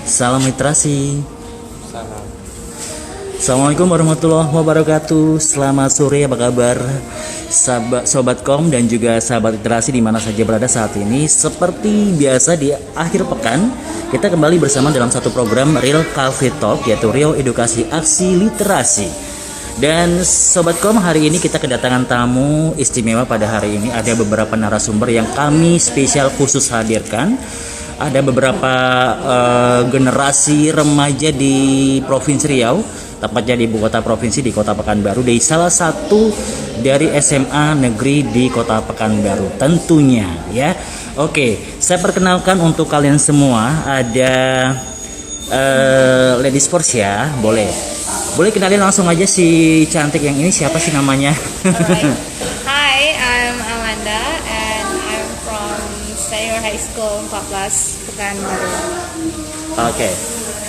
Salam literasi. Salam. Assalamualaikum warahmatullahi wabarakatuh. Selamat sore, apa kabar Sobat Kom dan juga sahabat literasi di mana saja berada saat ini. Seperti biasa di akhir pekan, kita kembali bersama dalam satu program Real Cafe Talk, yaitu Rio Edukasi Aksi Literasi. Dan Sobat Kom, hari ini kita kedatangan tamu istimewa. Pada hari ini ada beberapa narasumber yang kami spesial khusus hadirkan. Ada beberapa generasi remaja di Provinsi Riau, tepatnya di ibu kota provinsi di Kota Pekanbaru, dari salah satu dari SMA negeri di Kota Pekanbaru tentunya ya. Oke, saya perkenalkan untuk kalian semua, ada ladies first ya. Boleh kenalin langsung aja si cantik yang ini, siapa sih namanya? Hi, I'm Amanda and I'm from Senior High School 14 Pekanbaru. Oke.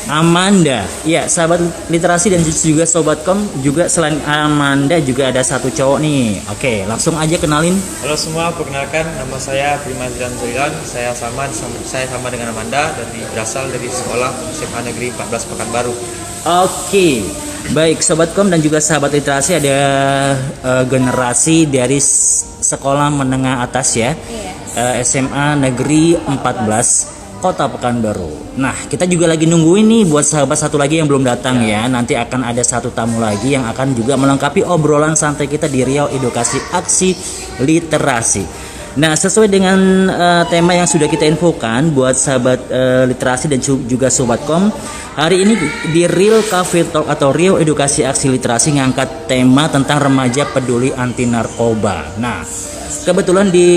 Amanda, ya sahabat literasi dan juga Sobat Kom, juga selain Amanda juga ada satu cowok nih. Oke, langsung aja kenalin. Halo semua, perkenalkan nama saya Prima Zilan Zurilan. Saya sama dengan Amanda dan berasal dari sekolah SMA Negeri 14 Pekanbaru. Oke, baik Sobat Kom dan juga sahabat literasi, ada generasi dari sekolah menengah atas ya. SMA Negeri 14 Kota Pekanbaru. Nah, kita juga lagi nungguin nih buat sahabat satu lagi yang belum datang ya. Nanti akan ada satu tamu lagi yang akan juga melengkapi obrolan santai kita di Riau Edukasi Aksi Literasi. Nah, sesuai dengan tema yang sudah kita infokan buat sahabat literasi dan juga Sobat Kom, hari ini di Real Cafe Talk atau Riau Edukasi Aksi Literasi ngangkat tema tentang remaja peduli anti narkoba. Nah, kebetulan di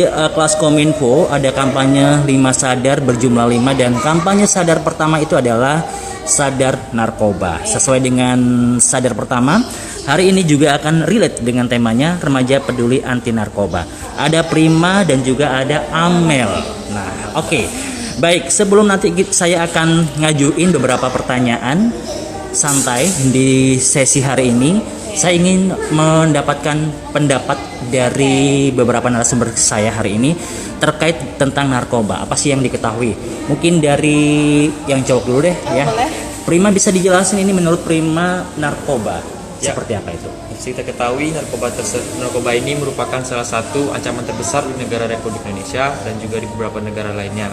kelas Kominfo ada kampanye 5 sadar berjumlah 5, dan kampanye sadar pertama itu adalah sadar narkoba. Sesuai dengan sadar pertama, hari ini juga akan relate dengan temanya remaja peduli anti narkoba. Ada Prima dan juga ada Amel. Nah, oke. Baik, sebelum nanti saya akan ngajuin beberapa pertanyaan santai di sesi hari ini, saya ingin mendapatkan pendapat dari beberapa narasumber saya hari ini terkait tentang narkoba. Apa sih yang diketahui? Mungkin dari yang cowok dulu deh ya. Prima, bisa dijelasin ini menurut Prima narkoba seperti apa itu? Seperti kita ketahui, narkoba ini merupakan salah satu ancaman terbesar di negara Republik Indonesia dan juga di beberapa negara lainnya.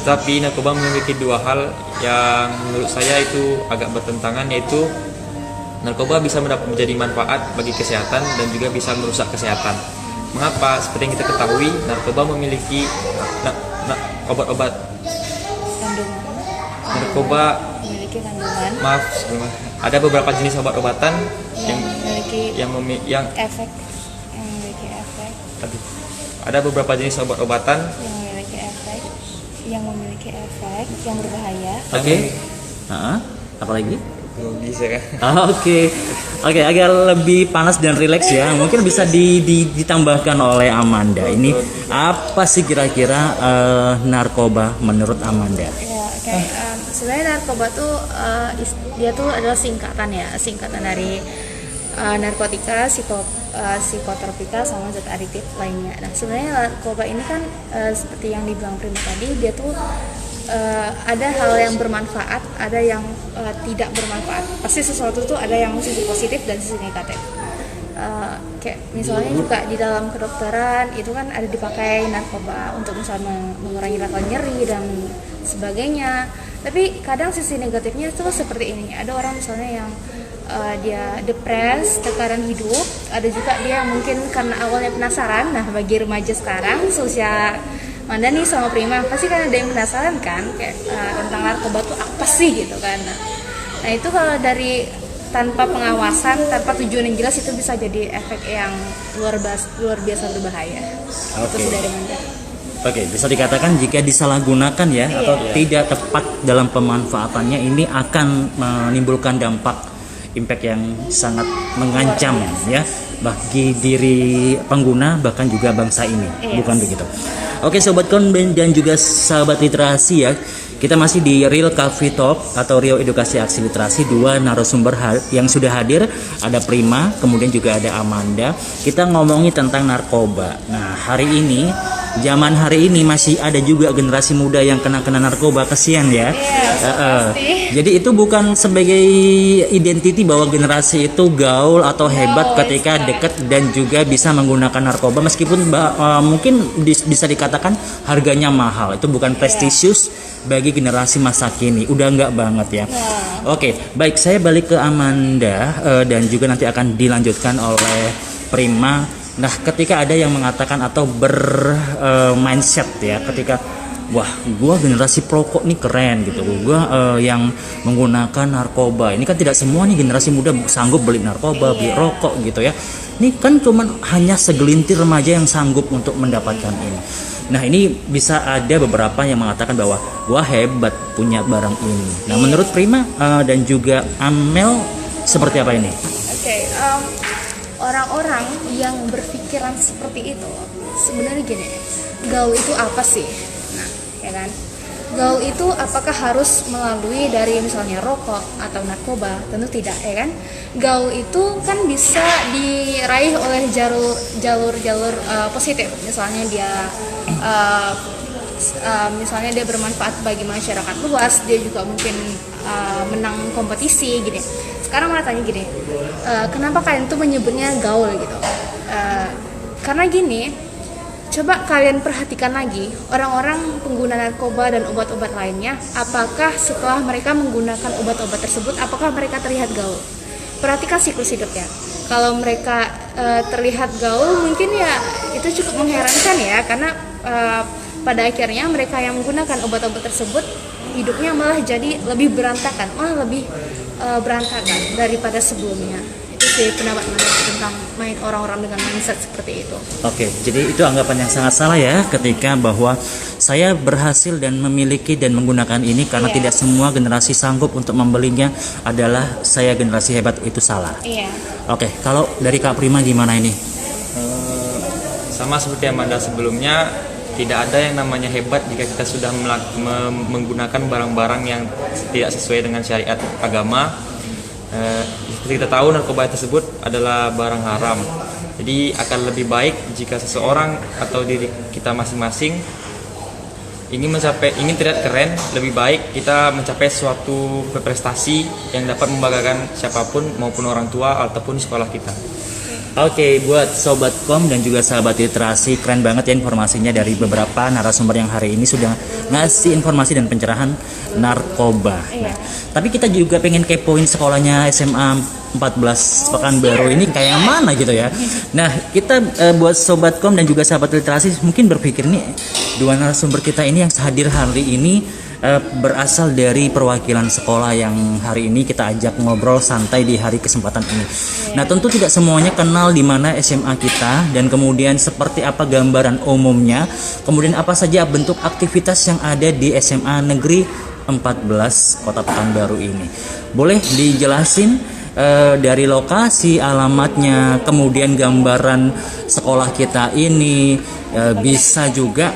Tapi narkoba memiliki dua hal yang menurut saya itu agak bertentangan, yaitu narkoba bisa menjadi manfaat bagi kesehatan dan juga bisa merusak kesehatan. Mengapa? Seperti yang kita ketahui, narkoba memiliki obat-obat narkoba Memiliki kandungan. Maaf, ada beberapa jenis obat-obatan yang Efek yang memiliki efek ada beberapa jenis obat-obatan yang memiliki efek yang berbahaya. Oke. Apa lagi? Bisa kan? Oke, agak lebih panas dan rileks ya. Mungkin bisa ditambahkan oleh Amanda. Ini apa sih kira-kira narkoba menurut Amanda? Sebenarnya narkoba tuh dia tuh adalah singkatan dari narkotika, psikotropika sama zat aditif lainnya. Nah, sebenarnya narkoba ini kan seperti yang dibilang Prima tadi, dia tuh ada hal yang bermanfaat, ada yang tidak bermanfaat. Pasti sesuatu tuh ada yang sisi positif dan sisi negatif. Kayak misalnya juga di dalam kedokteran itu kan ada dipakai narkoba untuk misalnya mengurangi rasa nyeri dan sebagainya. Tapi kadang sisi negatifnya itu seperti ini. Ada orang misalnya yang dia depres, tekanan hidup. Ada juga dia mungkin karena awalnya penasaran. Nah, bagi remaja sekarang seusia Manda nih sama Prima pasti kan ada yang penasaran kan kayak tentang narkoba tuh apa sih gitu kan. Nah itu kalau dari tanpa pengawasan, tanpa tujuan yang jelas, itu bisa jadi efek yang luar biasa berbahaya. Itu sih dari Manda. Oke, bisa dikatakan jika disalahgunakan ya atau tidak tepat dalam pemanfaatannya, ini akan menimbulkan dampak impact yang sangat mengancam ya bagi diri pengguna bahkan juga bangsa ini. Bukan begitu? Oke Sobat Kom dan juga sahabat literasi ya, kita masih di Real Cafe Talk atau Rio Edukasi Aksi Literasi. Dua narasumber yang sudah hadir, ada Prima, kemudian juga ada Amanda. Kita ngomongin tentang narkoba. Nah hari ini zaman hari ini masih ada juga generasi muda yang kena narkoba, kesian ya. Pasti. Jadi itu bukan sebagai identiti bahwa generasi itu gaul atau hebat ketika dekat dan juga bisa menggunakan narkoba, meskipun mungkin bisa dikatakan harganya mahal. Itu bukan prestisius bagi generasi masa kini, udah enggak banget ya. Oke, baik, saya balik ke Amanda dan juga nanti akan dilanjutkan oleh Prima. Nah, ketika ada yang mengatakan atau mindset ya, ketika wah, gua generasi perokok nih keren gitu, gua yang menggunakan narkoba. Ini kan tidak semua nih generasi muda sanggup beli narkoba, beli rokok gitu ya. Ini kan cuman hanya segelintir remaja yang sanggup untuk mendapatkan ini. Nah, ini bisa ada beberapa yang mengatakan bahwa gua hebat punya barang ini. Nah, menurut Prima dan juga Amel seperti apa ini? Oke, orang-orang yang berpikiran seperti itu sebenarnya gini, gaul itu apa sih? Nah, ya kan? Gaul itu apakah harus melalui dari misalnya rokok atau narkoba? Tentu tidak, ya kan? Gaul itu kan bisa diraih oleh jalur positif. Misalnya dia bermanfaat bagi masyarakat luas, dia juga mungkin menang kompetisi gini. Sekarang mau tanya gini, kenapa kalian tuh menyebutnya gaul gitu? Karena gini, coba kalian perhatikan lagi orang-orang pengguna narkoba dan obat-obat lainnya, apakah setelah mereka menggunakan obat-obat tersebut, apakah mereka terlihat gaul? Perhatikan siklus hidupnya. Kalau mereka terlihat gaul, mungkin ya itu cukup mengherankan ya, karena pada akhirnya mereka yang menggunakan obat-obat tersebut hidupnya malah jadi lebih berantakan, malah lebih berantakan daripada sebelumnya. Itu sih pendapat saya tentang orang-orang dengan mindset seperti itu. Oke, jadi itu anggapan yang sangat salah ya, ketika bahwa saya berhasil dan memiliki dan menggunakan ini karena tidak semua generasi sanggup untuk membelinya adalah saya generasi hebat, itu salah. Iya. Oke, kalau dari Kak Prima gimana ini? Sama seperti Amanda sebelumnya, tidak ada yang namanya hebat jika kita sudah menggunakan barang-barang yang tidak sesuai dengan syariat agama. Seperti kita tahu, narkoba tersebut adalah barang haram. Jadi akan lebih baik jika seseorang atau diri kita masing-masing ingin terlihat keren, lebih baik kita mencapai suatu prestasi yang dapat membanggakan siapapun maupun orang tua ataupun sekolah kita. Oke, buat Sobat Kom dan juga sahabat literasi, keren banget ya informasinya dari beberapa narasumber yang hari ini sudah ngasih informasi dan pencerahan narkoba. Nah, tapi kita juga pengen kepoin sekolahnya SMA 14 Pekanbaru ini kayak mana gitu ya. Nah, kita buat Sobat Kom dan juga sahabat literasi mungkin berpikir nih, dua narasumber kita ini yang hadir hari ini berasal dari perwakilan sekolah yang hari ini kita ajak ngobrol santai di hari kesempatan ini. Nah, tentu tidak semuanya kenal di mana SMA kita dan kemudian seperti apa gambaran umumnya, kemudian apa saja bentuk aktivitas yang ada di SMA Negeri 14 Kota Pekanbaru ini. Boleh dijelasin dari lokasi, alamatnya, kemudian gambaran sekolah kita ini, bisa juga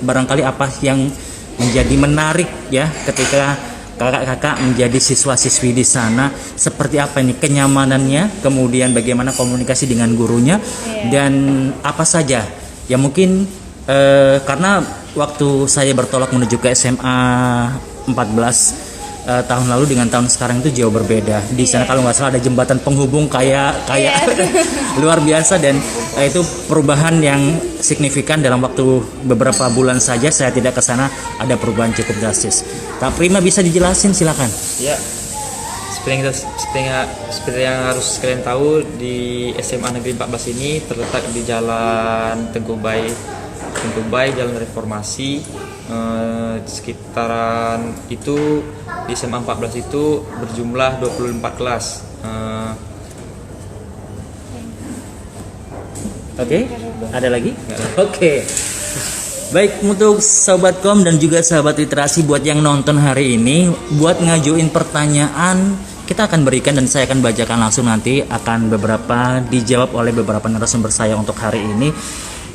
barangkali apa yang menjadi menarik ya ketika kakak-kakak menjadi siswa-siswi di sana, seperti apa ini kenyamanannya, kemudian bagaimana komunikasi dengan gurunya, dan apa saja ya mungkin karena waktu saya bertolak menuju ke SMA 14 tahun lalu dengan tahun sekarang itu jauh berbeda. Di sana kalau nggak salah ada jembatan penghubung kayak luar biasa, dan itu perubahan yang signifikan dalam waktu beberapa bulan saja saya tidak ke sana, ada perubahan cukup drastis. Kak Prima bisa dijelasin, silakan. Ya. Seperti yang harus kalian tahu, di SMA Negeri 14 ini terletak di Jalan Tengku Bay, Jalan Reformasi. Sekitaran itu di SMA 14 itu berjumlah 24 kelas. Oke, ada lagi? Oke. Baik, untuk Sobat Kom dan juga sahabat literasi, buat yang nonton hari ini, buat ngajuin pertanyaan, kita akan berikan dan saya akan bacakan langsung, nanti akan beberapa dijawab oleh beberapa narasumber saya untuk hari ini.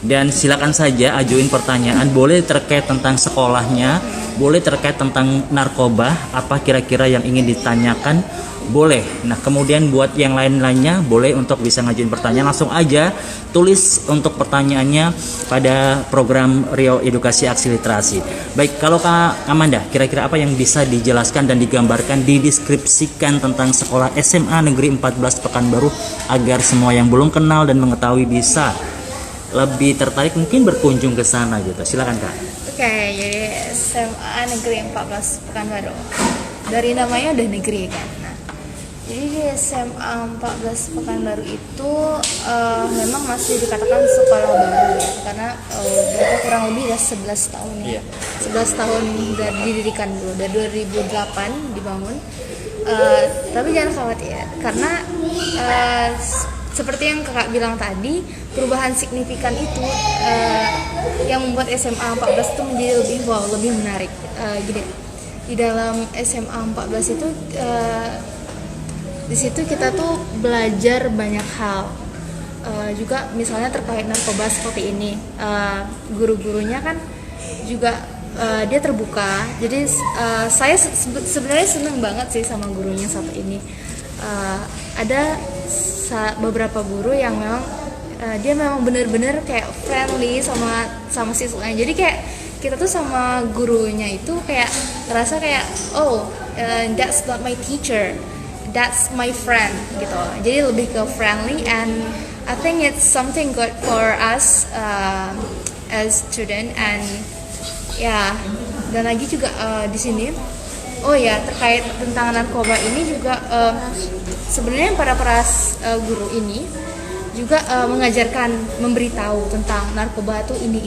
Dan silakan saja ajuin pertanyaan, boleh terkait tentang sekolahnya, boleh terkait tentang narkoba, apa kira-kira yang ingin ditanyakan, boleh. Nah, kemudian buat yang lain-lainnya boleh untuk bisa ngajuin pertanyaan, langsung aja tulis untuk pertanyaannya pada program Riau Edukasi Aksi Literasi. Baik, kalau Kak Amanda, kira-kira apa yang bisa dijelaskan dan digambarkan, dideskripsikan tentang sekolah SMA Negeri 14 Pekanbaru agar semua yang belum kenal dan mengetahui bisa lebih tertarik mungkin berkunjung ke sana gitu. Silakan Kak. Oke, jadi SMA Negeri 14 Pekanbaru. Dari namanya udah negeri kan. Nah, jadi di SMA 14 Pekanbaru itu memang masih dikatakan sekolah baru ya, karena berapa kurang lebih udah 11 tahun ya. 11 tahun dari didirikan dulu, dari 2008 dibangun. Tapi jangan khawatir, karena seperti yang kakak bilang tadi, perubahan signifikan itu yang membuat SMA 14 itu menjadi lebih menarik. Gini, di dalam SMA 14 itu di situ kita tuh belajar banyak hal. Juga misalnya terkait narkoba seperti ini, guru-gurunya kan juga dia terbuka. Jadi saya sebenarnya seneng banget sih sama gurunya satu ini. Ada beberapa guru yang memang dia memang benar-benar kayak friendly sama siswanya. Jadi kayak kita tuh sama gurunya itu kayak ngerasa kayak that's not my teacher, that's my friend gitu. Jadi lebih ke friendly, and I think it's something good for us as student. And ya, dan lagi juga di sini terkait tentang narkoba ini juga sebenarnya para guru ini juga mengajarkan, memberitahu tentang narkoba tuh ini.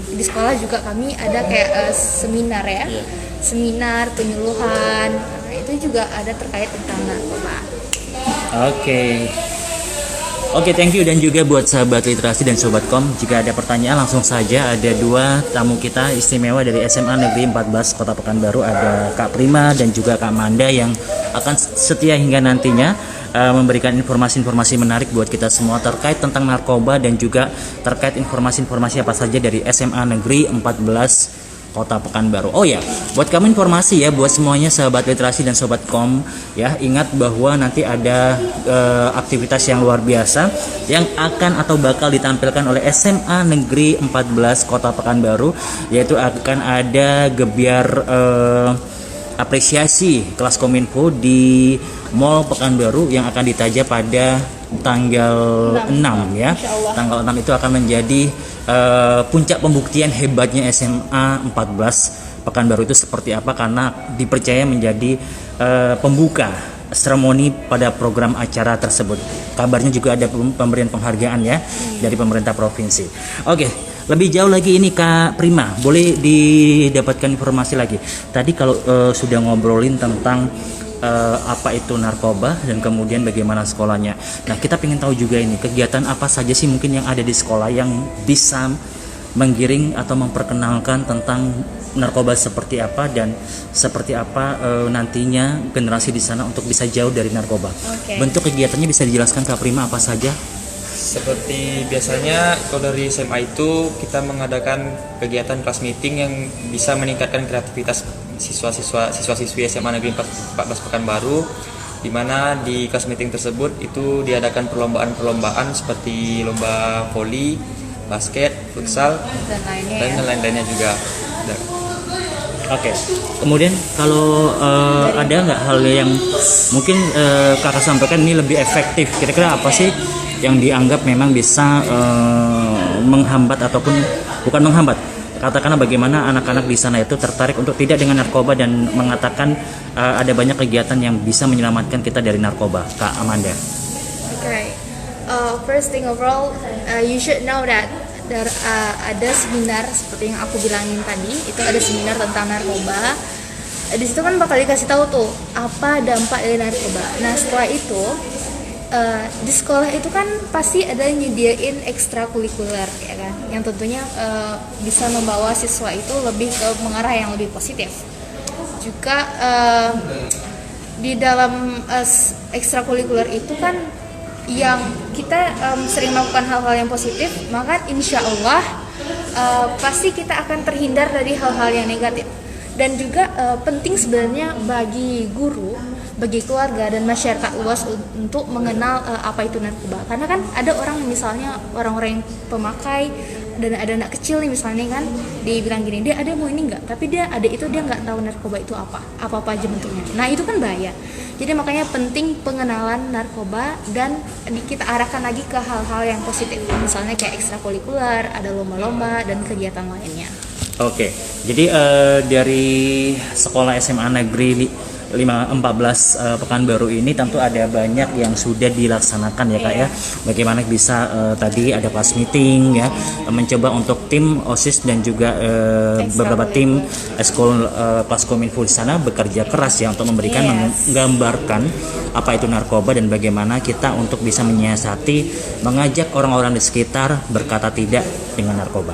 Di sekolah juga kami ada kayak seminar ya, seminar penyuluhan. Nah, itu juga ada terkait tentang narkoba. Oke, thank you. Dan juga buat sahabat literasi dan sobat kom, jika ada pertanyaan langsung saja. Ada dua tamu kita istimewa dari SMA Negeri 14 Kota Pekanbaru, ada Kak Prima dan juga Kak Amanda yang akan setia hingga nantinya memberikan informasi-informasi menarik buat kita semua terkait tentang narkoba dan juga terkait informasi-informasi apa saja dari SMA Negeri 14 Kota Pekanbaru. Oh ya, buat kamu informasi ya, buat semuanya sahabat literasi dan sobat kom ya, ingat bahwa nanti ada aktivitas yang luar biasa yang akan atau bakal ditampilkan oleh SMA Negeri 14 Kota Pekanbaru, yaitu akan ada gebiar apresiasi kelas Kominfo di Mall Pekanbaru yang akan ditaja pada tanggal 6 ya. Tanggal 6 itu akan menjadi puncak pembuktian hebatnya SMA 14 Pekanbaru itu seperti apa, karena dipercaya menjadi pembuka seremoni pada program acara tersebut. Kabarnya juga ada pemberian penghargaan ya dari pemerintah provinsi. Oke, lebih jauh lagi ini Kak Prima, boleh didapatkan informasi lagi. Tadi kalau sudah ngobrolin tentang apa itu narkoba dan kemudian bagaimana sekolahnya. Nah, kita ingin tahu juga ini kegiatan apa saja sih mungkin yang ada di sekolah yang bisa menggiring atau memperkenalkan tentang narkoba seperti apa dan seperti apa nantinya generasi di sana untuk bisa jauh dari narkoba. Bentuk kegiatannya bisa dijelaskan Kak Prima apa saja? Seperti biasanya kalau dari SMA itu kita mengadakan kegiatan kelas meeting yang bisa meningkatkan kreativitas siswa-siswi SMA Negeri 14 Pekanbaru, di mana di kelas meeting tersebut itu diadakan perlombaan-perlombaan seperti lomba voli, basket, futsal dan lain-lainnya juga. Oke. Kemudian kalau ada nggak hal yang mungkin kakak sampaikan ini lebih efektif, kira-kira apa sih yang dianggap memang bisa menghambat ataupun bukan menghambat, katakanlah bagaimana anak-anak di sana itu tertarik untuk tidak dengan narkoba dan mengatakan ada banyak kegiatan yang bisa menyelamatkan kita dari narkoba. Kak Amanda. First thing overall, you should know that ada seminar seperti yang aku bilangin tadi, itu ada seminar tentang narkoba. Di situ kan bakal dikasih tahu tuh apa dampak dari narkoba. Nah, setelah itu di sekolah itu kan pasti ada nyediain ekstrakurikuler ya kan, yang tentunya bisa membawa siswa itu lebih ke mengarah yang lebih positif. Juga di dalam ekstrakurikuler itu kan yang kita sering melakukan hal-hal yang positif, maka insya Allah pasti kita akan terhindar dari hal-hal yang negatif. Dan juga penting sebenarnya bagi guru, bagi keluarga dan masyarakat luas untuk mengenal apa itu narkoba. Karena kan ada orang misalnya orang-orang yang pemakai dan ada anak kecil nih misalnya kan dibilang gini, dia ada mau ini enggak, tapi dia nggak tahu narkoba itu apa aja bentuknya. Nah itu kan bahaya. Jadi makanya penting pengenalan narkoba dan kita arahkan lagi ke hal-hal yang positif, misalnya kayak ekstrakurikuler, ada lomba-lomba dan kegiatan lainnya. Oke, jadi dari sekolah SMA Negeri 14 Pekanbaru ini tentu ada banyak yang sudah dilaksanakan ya Kak ya. Bagaimana bisa tadi ada class meeting ya, mencoba untuk tim OSIS dan juga beberapa tim eskul Paskominfo di sana bekerja keras ya untuk memberikan menggambarkan apa itu narkoba dan bagaimana kita untuk bisa menyiasati, mengajak orang-orang di sekitar berkata tidak dengan narkoba.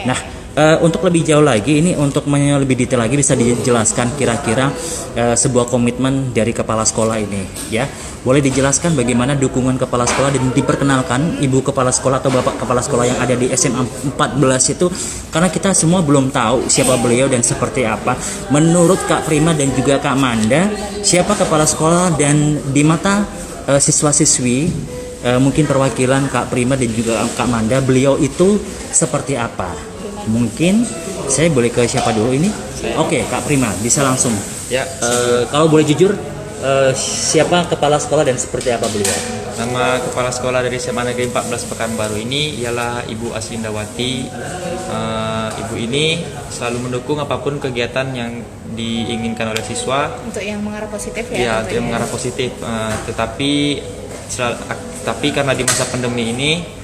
Nah, untuk lebih jauh lagi ini untuk lebih detail lagi bisa dijelaskan kira-kira sebuah komitmen dari kepala sekolah ini ya. Boleh dijelaskan bagaimana dukungan kepala sekolah dan diperkenalkan ibu kepala sekolah atau bapak kepala sekolah yang ada di SMA 14 itu, karena kita semua belum tahu siapa beliau dan seperti apa. Menurut Kak Prima dan juga Kak Manda, siapa kepala sekolah dan di mata siswa-siswi, mungkin perwakilan Kak Prima dan juga Kak Manda, beliau itu seperti apa? Mungkin saya boleh ke siapa dulu ini? Oke, Kak Prima bisa langsung. Ya, kalau boleh jujur, siapa kepala sekolah dan seperti apa beliau? nama kepala sekolah dari SMA Negeri 14 Pekanbaru ini ialah Ibu Aslindawati. Ibu ini selalu mendukung apapun kegiatan yang diinginkan oleh siswa. Untuk yang mengarah positif ya? Iya, untuk yang mengarah positif. Tapi karena di masa pandemi ini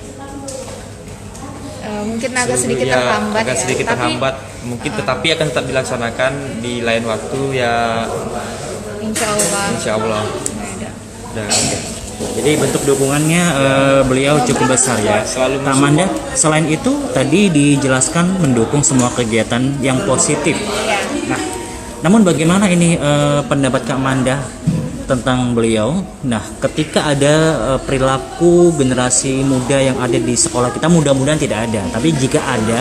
mungkin agak sedikit terhambat agak sedikit terhambat mungkin, tetapi akan tetap dilaksanakan di lain waktu ya, insya Allah. Dan jadi bentuk dukungannya beliau cukup besar ya. Kak Manda, selain itu tadi dijelaskan mendukung semua kegiatan yang positif. Nah, namun bagaimana ini pendapat Kak Manda tentang beliau? Nah, ketika ada perilaku generasi muda yang ada di sekolah kita, mudah-mudahan tidak ada, tapi jika ada,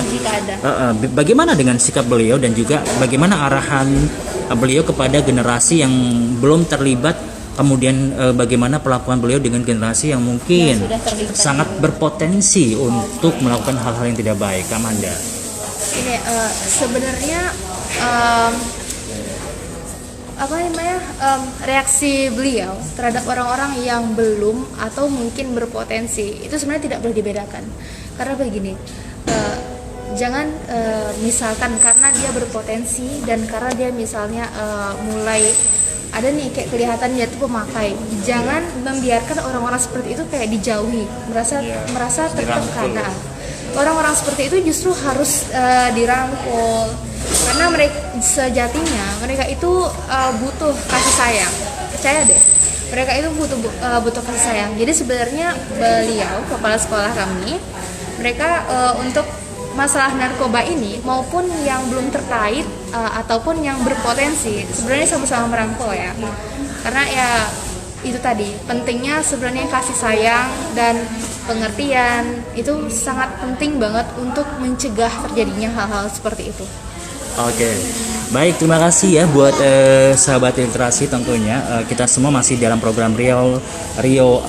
bagaimana dengan sikap beliau dan juga bagaimana arahan beliau kepada generasi yang belum terlibat, kemudian bagaimana perlakuan beliau dengan generasi yang mungkin sangat berpotensi untuk melakukan hal-hal yang tidak baik? Kak Manda. Ini sebenarnya reaksi beliau terhadap orang-orang yang belum atau mungkin berpotensi itu sebenarnya tidak boleh dibedakan. Karena begini, jangan misalkan karena dia berpotensi dan karena dia misalnya mulai ada nih kayak kelihatan dia tuh pemakai, jangan membiarkan orang-orang seperti itu kayak dijauhi, merasa tertekan. Orang-orang seperti itu justru harus dirangkul, karena sejatinya mereka itu butuh kasih sayang. Percaya deh, mereka itu butuh kasih sayang. Jadi sebenarnya beliau kepala sekolah kami, mereka untuk masalah narkoba ini maupun yang belum terkait ataupun yang berpotensi sebenarnya sama-sama merangkul ya. Karena ya itu tadi pentingnya sebenarnya kasih sayang dan pengertian itu sangat penting banget untuk mencegah terjadinya hal-hal seperti itu. Oke, baik, terima kasih ya buat sahabat literasi. Tentunya kita semua masih dalam program Rio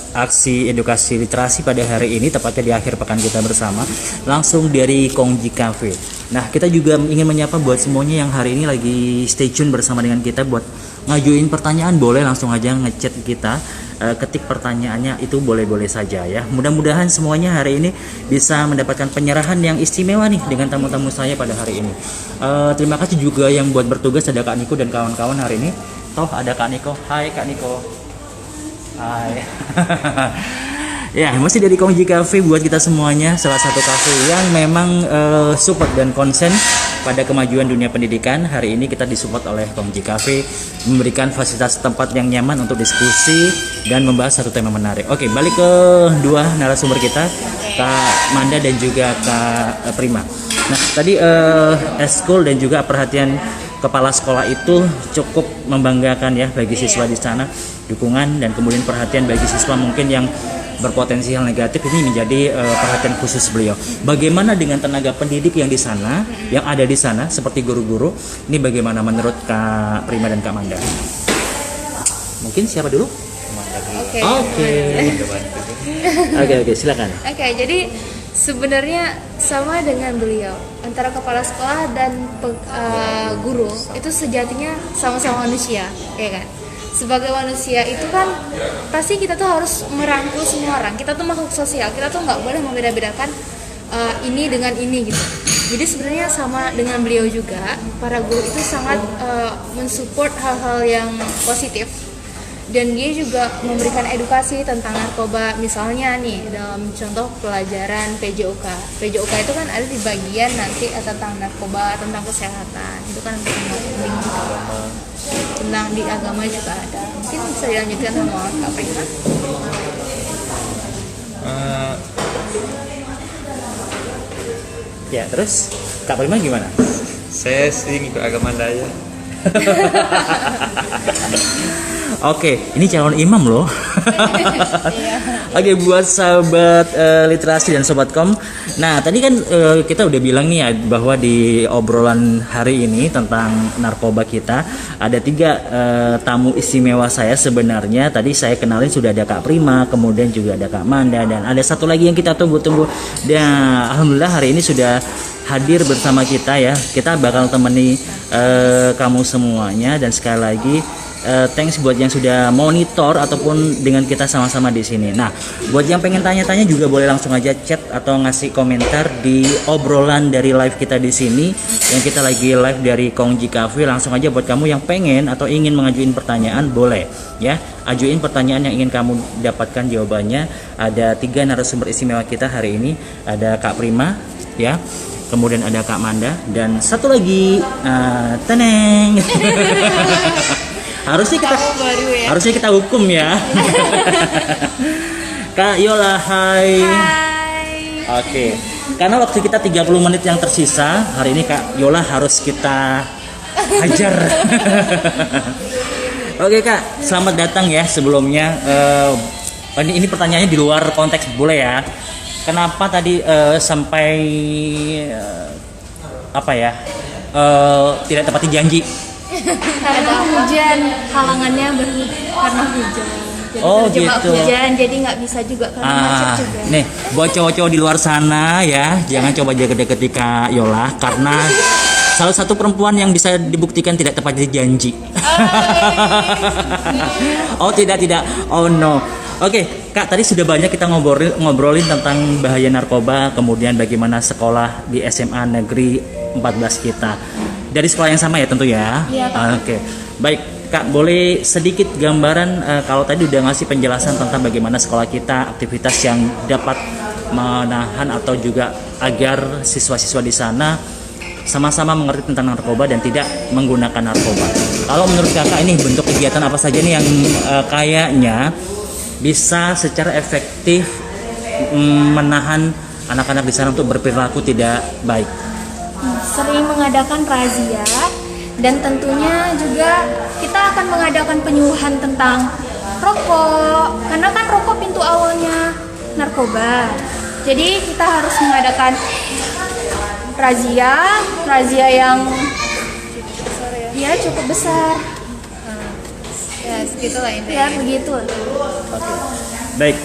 aksi edukasi literasi pada hari ini, tepatnya di akhir pekan kita bersama langsung dari Kongji Cafe. Nah, kita juga ingin menyapa buat semuanya yang hari ini lagi stay tune bersama dengan kita. Buat ngajuin pertanyaan boleh langsung aja ngechat kita, ketik pertanyaannya itu boleh-boleh saja ya. Mudah-mudahan semuanya hari ini bisa mendapatkan penyerahan yang istimewa nih dengan tamu-tamu saya pada hari ini. Terima kasih juga yang buat bertugas, ada Kak Niko dan kawan-kawan hari ini. Toh ada Kak Niko. Hai Kak Niko. Hai. Ya, masih dari Kongji Cafe buat kita semuanya, salah satu cafe yang memang support dan konsen pada kemajuan dunia pendidikan. Hari ini kita disupport oleh Kongji Cafe, memberikan fasilitas tempat yang nyaman untuk diskusi dan membahas satu tema menarik. Oke, balik ke dua narasumber kita, Kak Manda dan juga Kak Prima. Nah, tadi eskul dan juga perhatian kepala sekolah itu cukup membanggakan ya bagi siswa di sana, dukungan dan kemudian perhatian bagi siswa mungkin yang berpotensi hal negatif ini menjadi perhatian khusus beliau. Bagaimana dengan tenaga pendidik yang di sana, yang ada di sana seperti guru-guru? Ini bagaimana menurut Kak Prima dan Kak Manda? Mungkin siapa dulu? Oke. Oke, silakan. Oke, jadi sebenarnya sama dengan beliau, antara kepala sekolah dan guru itu sejatinya sama-sama manusia, ya kan? Sebagai manusia itu kan pasti kita tuh harus merangkul semua orang. Kita tuh makhluk sosial, kita tuh nggak boleh membeda-bedakan ini dengan ini gitu. Jadi sebenarnya sama dengan beliau juga, para guru itu sangat mensupport hal-hal yang positif. Dan dia juga memberikan edukasi tentang narkoba, misalnya nih dalam contoh pelajaran PJOK. PJOK itu kan ada di bagian nanti tentang narkoba, tentang kesehatan, itu kan penting juga. Tentang di agama juga ada. Mungkin bisa dilanjutkan sama Kak Prima. Ya, terus Kak Prima gimana? Saya sih ngikut agama Daya. Oke, ini calon imam loh. Oke, buat sahabat literasi dan sobatkom. Nah, tadi kan kita udah bilang nih ya bahwa di obrolan hari ini tentang narkoba kita ada 3 tamu istimewa saya sebenarnya. Tadi saya kenalin sudah ada Kak Prima, kemudian juga ada Kak Manda, dan ada satu lagi yang kita tunggu-tunggu. Dan alhamdulillah hari ini sudah hadir bersama kita ya. Kita bakal temani kamu semuanya, dan sekali lagi thanks buat yang sudah monitor ataupun dengan kita sama-sama di sini. Nah, buat yang pengen tanya-tanya juga boleh langsung aja chat atau ngasih komentar di obrolan dari live kita di sini. Yang kita lagi live dari Kongji Cafe, langsung aja buat kamu yang pengen atau ingin mengajuin pertanyaan boleh ya. Ajuin pertanyaan yang ingin kamu dapatkan jawabannya. Ada 3 narasumber istimewa kita hari ini. Ada Kak Prima ya. Kemudian ada Kak Manda dan satu lagi teneng. harusnya kita hukum ya. Kak Yola, hai. Oke. Karena waktu kita 30 menit yang tersisa, hari ini Kak Yola harus kita hajar. Oke Kak, selamat datang ya sebelumnya. Ini pertanyaannya di luar konteks boleh ya. Kenapa tadi sampai tidak tepati janji? Karena hujan, halangannya karena hujan. Jadi terjebak gitu. Hujan, jadi nggak bisa juga karena macet juga. Nih, buat cowok-cowok di luar sana ya, jangan coba jaga-dekati Kak Yola karena salah satu perempuan yang bisa dibuktikan tidak tepati janji. Oh tidak. Oh no. Oke, Kak, tadi sudah banyak kita ngobrolin tentang bahaya narkoba, kemudian bagaimana sekolah di SMA Negeri 14 kita. Dari sekolah yang sama ya tentu ya? Iya, Kak. Oke, baik Kak, boleh sedikit gambaran kalau tadi udah ngasih penjelasan tentang bagaimana sekolah kita, aktivitas yang dapat menahan atau juga agar siswa-siswa di sana sama-sama mengerti tentang narkoba dan tidak menggunakan narkoba. Kalau menurut Kakak ini bentuk kegiatan apa saja nih yang kayaknya bisa secara efektif menahan anak-anak di sana untuk berperilaku tidak baik? Sering mengadakan razia, dan tentunya juga kita akan mengadakan penyuluhan tentang rokok, karena kan rokok pintu awalnya narkoba. Jadi kita harus mengadakan razia yang cukup besar. Ya segitulah intinya. Ya begitu. Baik,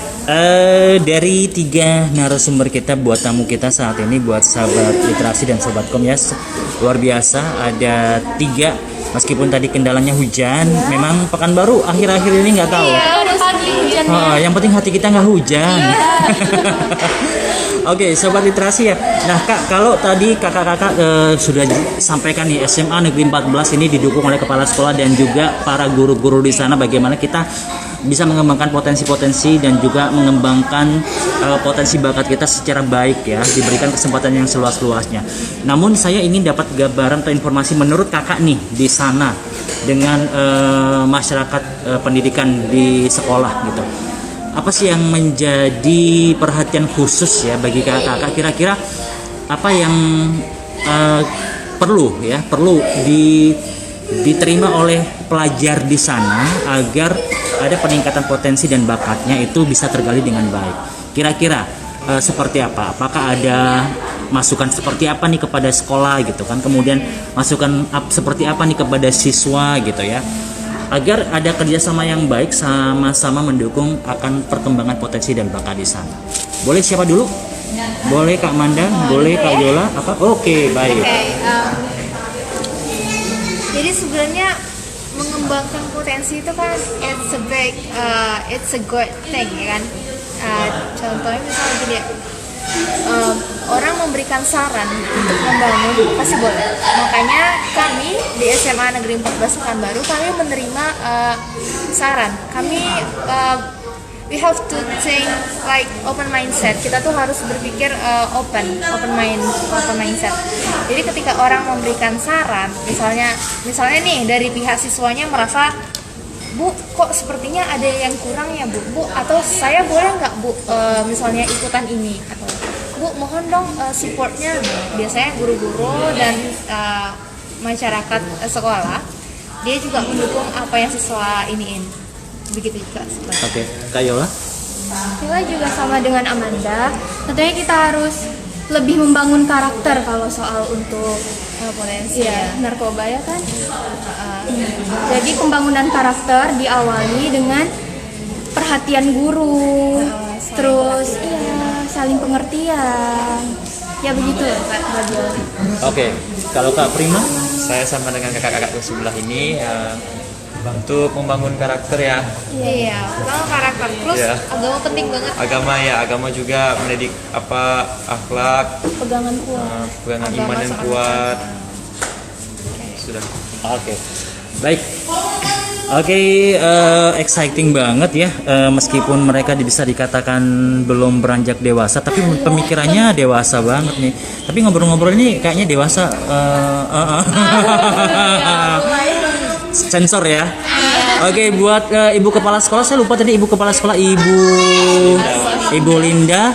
dari 3 narasumber kita buat tamu kita saat ini, buat sahabat literasi dan sobatkom ya, luar biasa. Ada 3, meskipun tadi kendalanya hujan. Memang Pekanbaru akhir-akhir ini nggak tahu. Iya, udah pagi hujannya. Yang penting hati kita nggak hujan. Oke, sobat literasi ya. Nah Kak, kalau tadi kakak-kakak sudah sampaikan nih, SMA Negeri 14 ini didukung oleh kepala sekolah dan juga para guru-guru di sana, bagaimana kita bisa mengembangkan potensi-potensi dan juga mengembangkan potensi bakat kita secara baik ya, diberikan kesempatan yang seluas-luasnya. Namun saya ingin dapat gambaran atau informasi menurut kakak nih di sana dengan masyarakat pendidikan di sekolah gitu. Apa sih yang menjadi perhatian khusus ya bagi kakak-kakak? Kira-kira apa yang perlu diterima oleh pelajar di sana agar ada peningkatan potensi dan bakatnya itu bisa tergali dengan baik. Kira-kira seperti apa? Apakah ada masukan seperti apa nih kepada sekolah gitu kan? Kemudian masukan seperti apa nih kepada siswa gitu ya? Agar ada kerjasama yang baik sama-sama mendukung akan perkembangan potensi dan bakat di sana. Boleh siapa dulu? Boleh Kak Manda? Boleh Kak Yola? Apa? Oke, baik. Jadi sebenarnya mengembangkan potensi itu kan it's a good thing ya kan. Contohnya misalnya gini ya, orang memberikan saran untuk membangun pasti boleh. Makanya kami di SMA Negeri 14 Pekanbaru kami menerima saran. Kami we have to think like open mindset. Kita tuh harus berpikir open mindset. Jadi ketika orang memberikan saran, misalnya nih dari pihak siswanya merasa, Bu, kok sepertinya ada yang kurang ya Bu, atau saya boleh nggak Bu misalnya ikutan ini, atau Bu mohon dong supportnya. Biasanya guru-guru dan masyarakat sekolah dia juga mendukung apa yang siswa iniin. Begitu juga sebenarnya. Oke, Kak Yola? Yola juga sama dengan Amanda. Tentunya kita harus lebih membangun karakter kalau soal untuk Potensi ya, narkoba ya kan. Jadi pembangunan karakter diawali dengan perhatian guru, terus saling pengertian. Ya begitu Kak Yola. Oke, kalau Kak Prima? Saya sama dengan kakak-kakak sebelah ini untuk membangun karakter ya. Iya, kalau karakter plus Iya. agama penting banget. Agama juga mendidik akhlak, Pegangan kuat. pegangan Agama iman yang sangat kuat. Sudah. Oke, baik. Oke, exciting banget ya. Meskipun mereka bisa dikatakan belum beranjak dewasa, tapi pemikirannya dewasa banget nih. Tapi ngobrol-ngobrol ini kayaknya dewasa. Sensor ya. Oke, buat ibu kepala sekolah, saya lupa tadi ibu kepala sekolah, Ibu Linda.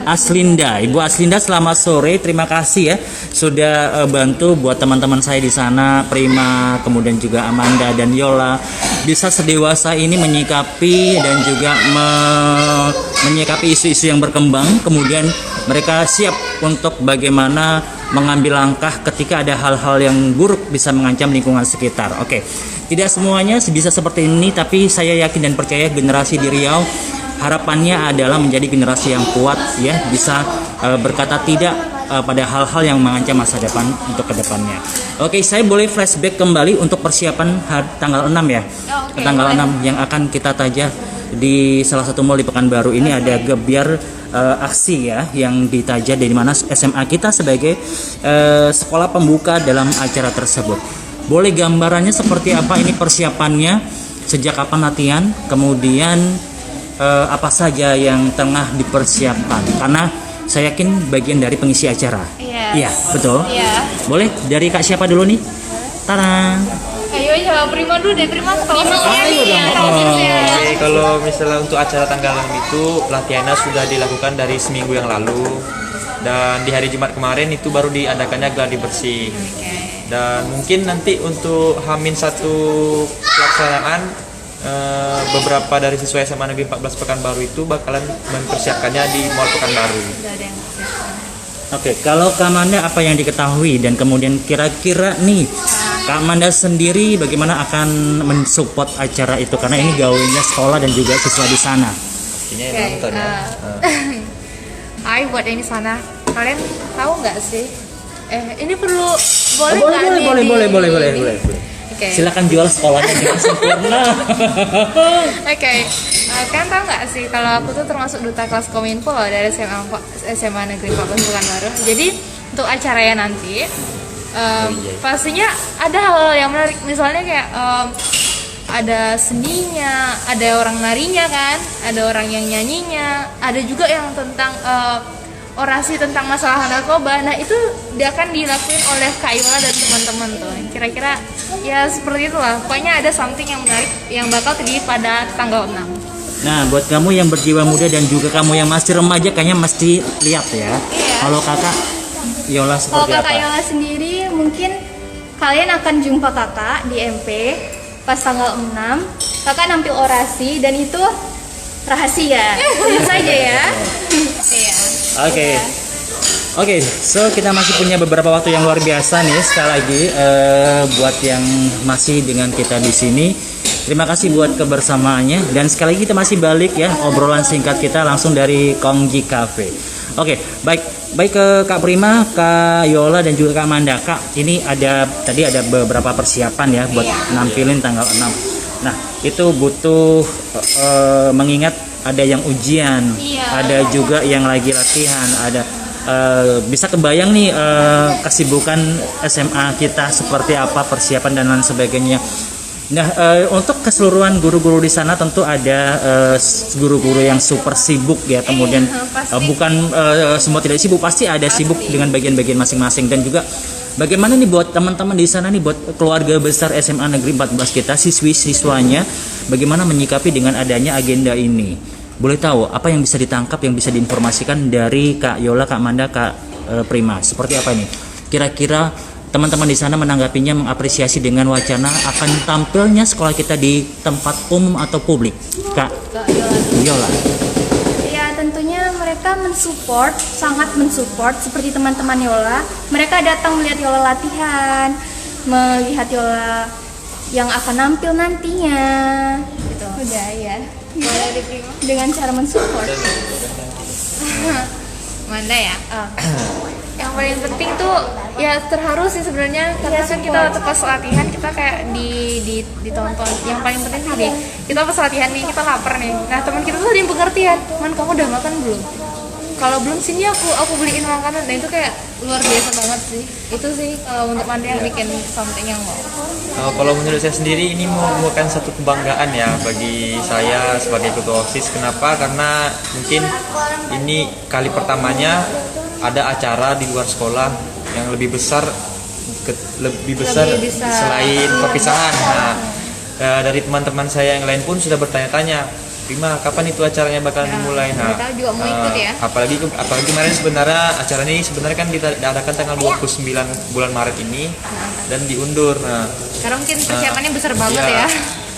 Aslinda, Ibu Aslinda, selamat sore. Terima kasih ya sudah bantu buat teman-teman saya di sana, Prima, kemudian juga Amanda dan Yola bisa sedewasa ini menyikapi dan juga menyikapi isu-isu yang berkembang. Kemudian mereka siap untuk bagaimana mengambil langkah ketika ada hal-hal yang buruk bisa mengancam lingkungan sekitar. Oke, tidak semuanya bisa seperti ini, tapi saya yakin dan percaya generasi di Riau harapannya adalah menjadi generasi yang kuat ya, bisa berkata tidak pada hal-hal yang mengancam masa depan untuk kedepannya. Oke, saya boleh flashback kembali untuk persiapan tanggal 6 ya. Tanggal 6 yang akan kita tajah di salah satu mall di Pekanbaru ini ada gebiar aksi ya yang ditajah dari mana SMA kita sebagai sekolah pembuka dalam acara tersebut. Boleh gambarannya seperti apa ini persiapannya, sejak kapan latihan, kemudian apa saja yang tengah dipersiapkan, karena saya yakin bagian dari pengisi acara. Iya, betul. Iya. Boleh dari Kak siapa dulu nih? Tarang. Ayo jawab Prima dulu deh, Prima tahu Ayo dong. Oke, kalau misalnya untuk acara tanggal 6 itu pelatihannya sudah dilakukan dari seminggu yang lalu, dan di hari Jumat kemarin itu baru diadakannya gladi bersih. Dan mungkin nanti untuk H-1 pelaksanaan beberapa dari siswa SMA Negeri 14 Pekanbaru itu bakalan mempersiapkannya di Mall Pekanbaru. Oke, kalau Kak Manda apa yang diketahui dan kemudian kira-kira nih Kak Manda sendiri bagaimana akan mensupport acara itu, karena ini gaulnya sekolah dan juga siswa di sana. Ini yang nonton ya. I buat yang di sana. Kalian tahu nggak sih? Ini perlu boleh Oh, nggak nih boleh. Oke. Silakan jual sekolahnya dengan sempurna. Oke. Kalian tahu nggak sih kalau aku tuh termasuk duta kelas Kominfo loh dari SMA Negeri 14 Pekanbaru. Jadi untuk acaranya nanti pastinya ada hal-hal yang menarik, misalnya kayak ada seninya, ada orang narinya kan, ada orang yang nyanyinya, ada juga yang tentang orasi tentang masalah narkoba. Nah itu dia akan dilakuin oleh Kak Yola dan teman-teman tuh. Kira-kira ya seperti itulah. Pokoknya ada something yang menarik yang bakal terjadi pada tanggal 6. Nah, buat kamu yang berjiwa muda dan juga kamu yang masih remaja kayaknya mesti lihat ya. Iya. Kalau Kakak Yola Kalau seperti Kakak apa? Yola sendiri mungkin kalian akan jumpa kakak di MP pas tanggal 6. Kakak nampil orasi dan itu rahasia. Tentu saja ya. Iya. Oke. Oke, so kita masih punya beberapa waktu yang luar biasa nih. Sekali lagi buat yang masih dengan kita di sini, terima kasih buat kebersamaannya. Dan sekali lagi kita masih balik ya obrolan singkat kita langsung dari Kongji Cafe. Oke, baik ke Kak Prima, Kak Yola dan juga Kak Amanda. Kak, ini tadi ada beberapa persiapan ya buat nampilin tanggal 6. Nah, itu butuh mengingat ada yang ujian, ada juga yang lagi latihan, ada bisa kebayang nih kesibukan SMA kita seperti apa, persiapan dan lain sebagainya. Nah, untuk keseluruhan guru-guru di sana tentu ada guru-guru yang super sibuk ya, kemudian bukan semua tidak sibuk, pasti ada sibuk dengan bagian-bagian masing-masing. Dan juga bagaimana nih buat teman-teman di sana nih, buat keluarga besar SMA Negeri 14 kita, siswi-siswanya, bagaimana menyikapi dengan adanya agenda ini? Boleh tahu apa yang bisa ditangkap, yang bisa diinformasikan dari Kak Yola, Kak Amanda, Kak Prima? Seperti apa ini? Kira-kira teman-teman di sana menanggapinya, mengapresiasi dengan wacana akan tampilnya sekolah kita di tempat umum atau publik? Kak Yola. Ya, tentunya mereka mensupport, sangat mensupport seperti teman-teman Yola. Mereka datang melihat Yola latihan, melihat Yola yang akan nampil nantinya. Gitu. Udah ya. Boleh diterima dengan cara mensupport. Mana ya? Yang paling penting tuh ya terharu sih sebenarnya, karena kan kita waktu pas latihan kita kayak ditonton. Yang paling penting sih deh, kita pas latihan nih kita lapar nih. Nah, teman kita tuh ada yang pengertian. Man, kamu udah makan belum? Kalau belum, sini aku beliin makanan. Nah, itu kayak luar biasa banget sih. Itu sih kalau untuk Anda yang bikin something yang mau. Kalau menurut saya sendiri ini merupakan satu kebanggaan ya bagi saya sebagai ketua OSIS. Kenapa? Karena mungkin ini kali pertamanya ada acara di luar sekolah yang lebih besar selain perpisahan. Nah, dari teman-teman saya yang lain pun sudah bertanya-tanya, Prima, kapan itu acaranya bakal dimulai? Nah, mereka juga mau ikut ya. Apalagi kemarin sebenarnya acara ini sebenarnya kan diadakan tanggal 29 bulan Maret ini dan diundur. Nah, Karena mungkin persiapannya besar banget ya.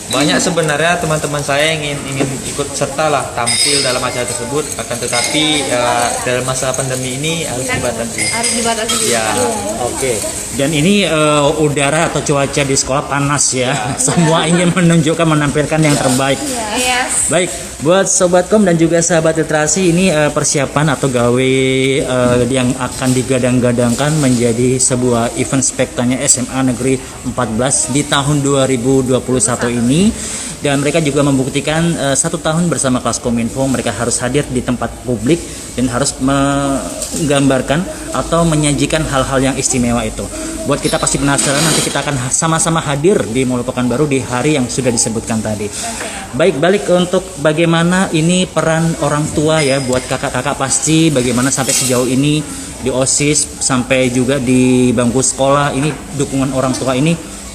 Banyak sebenarnya teman-teman saya yang ingin ikut serta lah tampil dalam acara tersebut, akan tetapi ya, dalam masa pandemi ini harus dibatasi. Harus dibatasi. Ya. Oke. Dan ini udara atau cuaca di sekolah panas ya. Semua ingin menunjukkan, menampilkan yang terbaik. Yes. Baik, buat Sobatkom dan juga sahabat literasi, ini persiapan atau gawe yang akan digadang-gadangkan menjadi sebuah event spektakuler SMA Negeri 14 di tahun 2021 ini. Dan mereka juga membuktikan 1 tahun bersama kelas Kominfo mereka harus hadir di tempat publik dan harus menggambarkan atau menyajikan hal-hal yang istimewa itu. Buat kita pasti penasaran, nanti kita akan sama-sama hadir di Mall Pekanbaru di hari yang sudah disebutkan tadi. Baik, balik untuk bagaimana ini peran orang tua ya, buat kakak-kakak pasti bagaimana sampai sejauh ini di OSIS sampai juga di bangku sekolah ini dukungan orang tua ini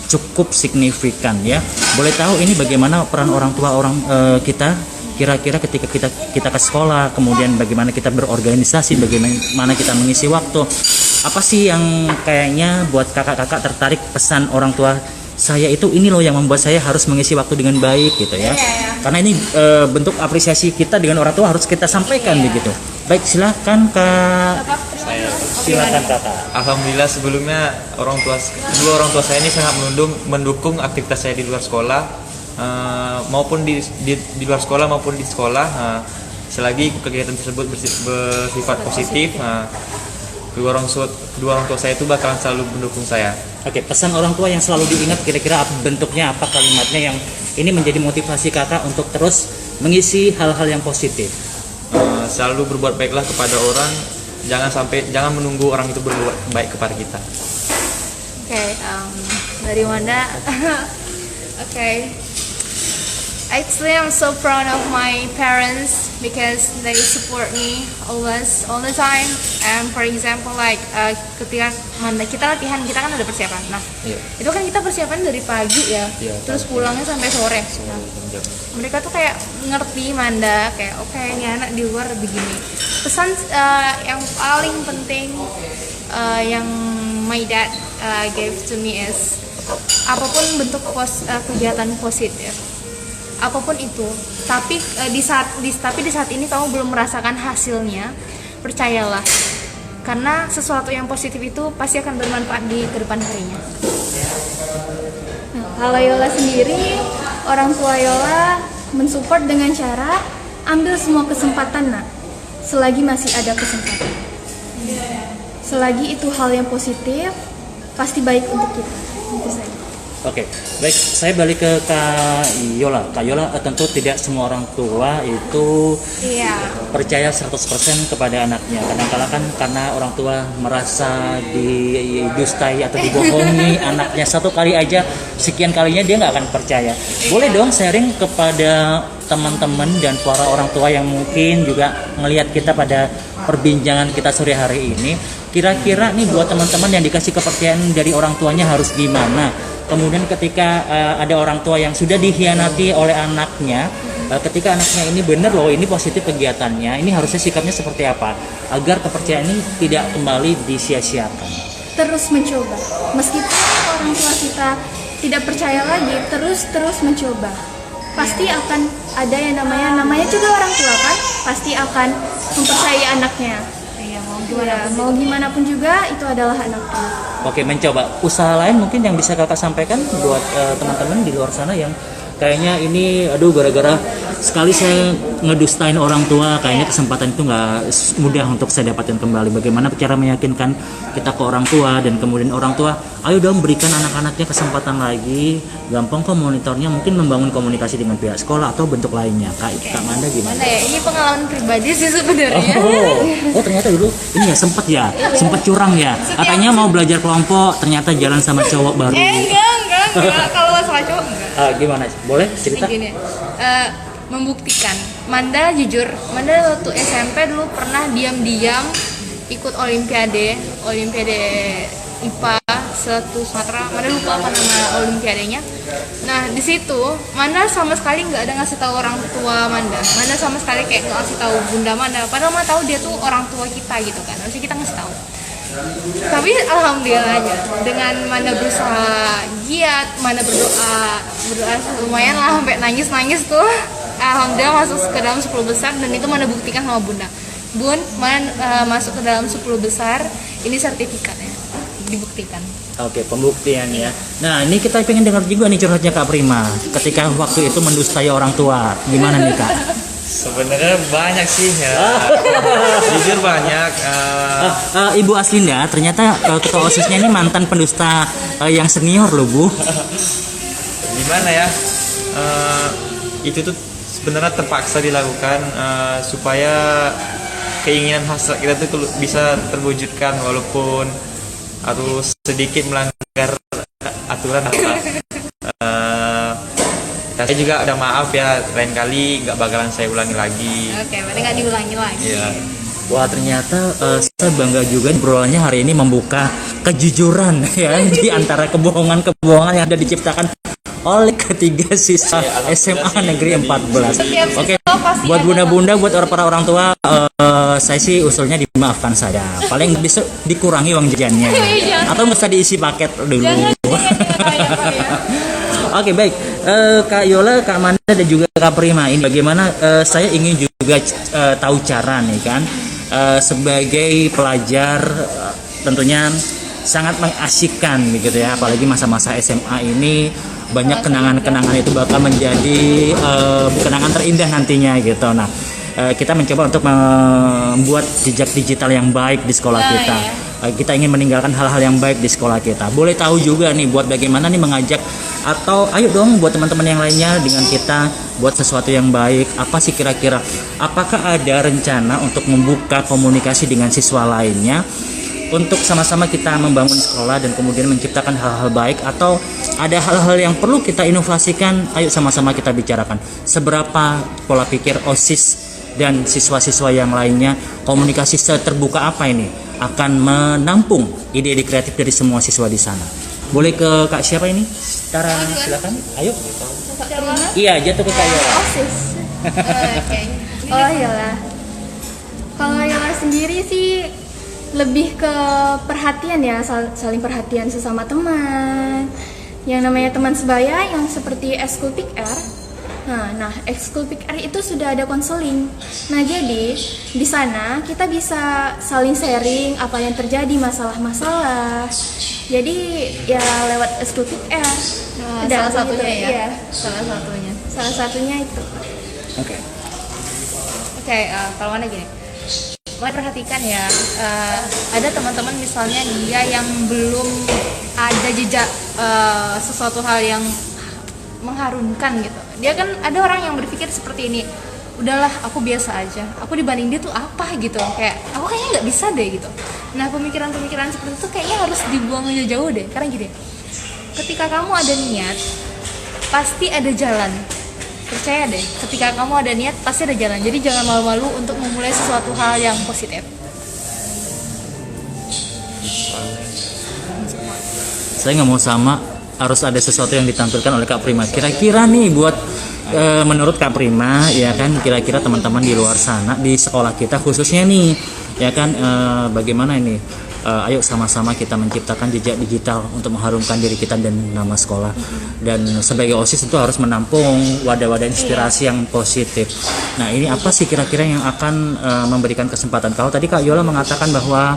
cukup signifikan ya. Boleh tahu ini bagaimana peran orang tua kita kira-kira ketika kita ke sekolah, kemudian bagaimana kita berorganisasi, bagaimana kita mengisi waktu. Apa sih yang kayaknya buat kakak-kakak tertarik pesan orang tua saya itu ini loh yang membuat saya harus mengisi waktu dengan baik gitu ya. Karena ini bentuk apresiasi kita dengan orang tua harus kita sampaikan begitu. Baik, silakan Kak. Silakan Kakak. Alhamdulillah sebelumnya kedua orang tua saya ini sangat mendukung aktivitas saya di luar sekolah, maupun di luar sekolah maupun di sekolah. Selagi kegiatan tersebut bersifat positif, kedua orang tua saya itu bakalan selalu mendukung saya. Oke, pesan orang tua yang selalu diingat kira-kira bentuknya apa, kalimatnya yang ini menjadi motivasi kakak untuk terus mengisi hal-hal yang positif. Selalu berbuat baiklah kepada orang, jangan menunggu orang itu berbuat baik kepada kita. Okay, dari Wanda. Okay. Actually, I'm so proud of my parents because they support me always, all the time. And for example, like ketika kita latihan, kita kan ada persiapan. Nah, itu kan kita persiapan dari pagi ya, terus pulangnya sampai sore. Nah, mereka tuh kayak ngerti Manda, kayak oke, ini anak di luar begini. Pesan yang paling penting yang my dad gave to me is apapun bentuk kegiatan positif, apapun itu, tapi di saat ini kamu belum merasakan hasilnya, percayalah, karena sesuatu yang positif itu pasti akan bermanfaat di kedepan harinya. Nah, kalau Yola sendiri, orang tua Yola mensupport dengan cara ambil semua kesempatan, nak, selagi masih ada kesempatan. Selagi itu hal yang positif, pasti baik untuk kita. Itu saja. Oke, baik. Saya balik ke Kak Yola. Kak Yola, tentu tidak semua orang tua itu Iya. percaya 100% kepada anaknya. Kadang-kala kan karena orang tua merasa didustai atau dibohongi anaknya satu kali aja, sekian kalinya dia nggak akan percaya. Boleh dong sharing kepada teman-teman dan para orang tua yang mungkin juga melihat kita pada perbincangan kita sore hari ini. Kira-kira nih buat teman-teman yang dikasih kepercayaan dari orang tuanya harus gimana? Kemudian ketika ada orang tua yang sudah dikhianati oleh anaknya, ketika anaknya ini benar loh, ini positif kegiatannya, ini harusnya sikapnya seperti apa agar kepercayaan ini tidak kembali disia-siakan. Terus mencoba, meskipun orang tua kita tidak percaya lagi, terus mencoba, pasti akan ada yang namanya juga orang tua kan, pasti akan mempercayai anaknya. Iya, Mau gimana pun juga itu adalah anaknya. Oke, mencoba. Usaha lain mungkin yang bisa kakak sampaikan buat teman-teman di luar sana yang kayaknya ini, aduh, gara-gara sekali saya ngedustain orang tua, kayaknya kesempatan itu nggak mudah untuk saya dapatkan kembali. Bagaimana cara meyakinkan kita ke orang tua dan kemudian orang tua, ayo dong berikan anak-anaknya kesempatan lagi. Gampang kok monitornya, mungkin membangun komunikasi dengan pihak sekolah atau bentuk lainnya. Kak Manda gimana? Mana ya? Ini pengalaman pribadi sih sebenarnya. Oh ternyata dulu ini ya sempat curang ya. Katanya mau belajar kelompok, ternyata jalan sama cowok baru. Enggak. Kalau masalah cowok enggak. Gimana? Boleh cerita? Gini, membuktikan. Manda jujur, Manda waktu SMP dulu pernah diam-diam ikut olimpiade IPA satu Sumatera. Manda lupa apa nama olimpiadenya. Nah di situ Manda sama sekali nggak ada ngasih tahu orang tua Manda. Manda sama sekali kayak nggak ngasih tahu bunda Manda. Padahal Manda tahu dia tuh orang tua kita gitu kan. Harusnya kita ngasih tahu. Tapi alhamdulillahnya dengan Manda berusaha giat, Manda berdoa lumayan lah sampai nangis tuh. Alhamdulillah masuk ke dalam 10 besar dan itu Manda buktikan sama bunda. Bun, Manda masuk ke dalam 10 besar, ini sertifikatnya dibuktikan. Oke, pembuktian ya. Nah, ini kita pengen dengar juga nih curhatnya Kak Prima. Ketika waktu itu mendustai orang tua, gimana nih Kak? Sebenarnya banyak sih ya. Jujur banyak. Ibu Aslinda, ternyata ketua OSISnya ini mantan pendusta yang senior loh Bu. Gimana ya? Itu tuh sebenarnya terpaksa dilakukan supaya keinginan hasrat kita tuh bisa terwujudkan walaupun harus sedikit melanggar aturan apa. Saya juga ada maaf ya, lain kali nggak bakalan saya ulangi lagi. Oke, berarti nggak diulangi lagi. Iya. Wah ternyata saya bangga juga obrolannya hari ini membuka kejujuran ya di antara kebohongan-kebohongan yang ada diciptakan oleh ketiga siswa SMA Negeri 14. Oke, buat bunda-bunda, buat para orang tua, saya sih usulnya dimaafkan saja. Paling bisa dikurangi uang jajannya, atau nggak usah diisi paket dulu. Oke, baik. Kak Yola, Kak Manda, dan juga Kak Prima, ini bagaimana saya ingin juga tahu cara nih kan, sebagai pelajar tentunya sangat mengasyikkan begitu ya, apalagi masa-masa SMA ini banyak kenangan-kenangan itu bakal menjadi kenangan terindah nantinya gitu. Nah, kita mencoba untuk membuat jejak digital yang baik di sekolah kita. Kita ingin meninggalkan hal-hal yang baik di sekolah kita. Boleh tahu juga nih buat bagaimana nih mengajak, atau ayo dong buat teman-teman yang lainnya dengan kita buat sesuatu yang baik. Apa sih kira-kira? Apakah ada rencana untuk membuka komunikasi dengan siswa lainnya untuk sama-sama kita membangun sekolah dan kemudian menciptakan hal-hal baik, atau ada hal-hal yang perlu kita inovasikan? Ayo sama-sama kita bicarakan. Seberapa pola pikir OSIS dan siswa-siswa yang lainnya, komunikasi terbuka apa ini akan menampung ide-ide kreatif dari semua siswa di sana. Boleh ke Kak siapa ini? Tara, silakan. Ayo. Iya, jatuh ke Kak Yola. OSIS. Oh Yola. Kalau Yola sendiri sih lebih ke perhatian ya, saling perhatian sesama teman. Yang namanya teman sebaya yang seperti Ekskul PIKR. Nah, Ekskul PIKR itu sudah ada konseling. Nah, jadi di sana kita bisa saling sharing apa yang terjadi, masalah-masalah. Jadi ya lewat Ekskul PIKR. Salah satunya gitu. ya. Iya. Salah satunya itu. Oke. Kalau mana gini, mulai perhatikan ya, ada teman-teman misalnya dia yang belum ada jejak sesuatu hal yang mengharumkan gitu. Dia kan ada orang yang berpikir seperti ini, udahlah aku biasa aja, aku dibanding dia tuh apa gitu, kayak aku kayaknya nggak bisa deh gitu. Nah, pemikiran-pemikiran seperti itu kayaknya harus dibuang jauh-jauh deh, karena gini, ketika kamu ada niat pasti ada jalan. Percaya deh, ketika kamu ada niat pasti ada jalan. Jadi jangan malu-malu untuk memulai sesuatu hal yang positif. Saya nggak mau sama, harus ada sesuatu yang ditampilkan oleh Kak Prima. Kira-kira nih buat menurut Kak Prima, ya kan, kira-kira teman-teman di luar sana, di sekolah kita khususnya nih, ya kan, bagaimana ini? Ayo sama-sama kita menciptakan jejak digital untuk mengharumkan diri kita dan nama sekolah. Dan sebagai OSIS itu harus menampung wadah-wadah inspirasi yang positif. Nah, ini apa sih kira-kira yang akan memberikan kesempatan? Kalau tadi Kak Yola mengatakan bahwa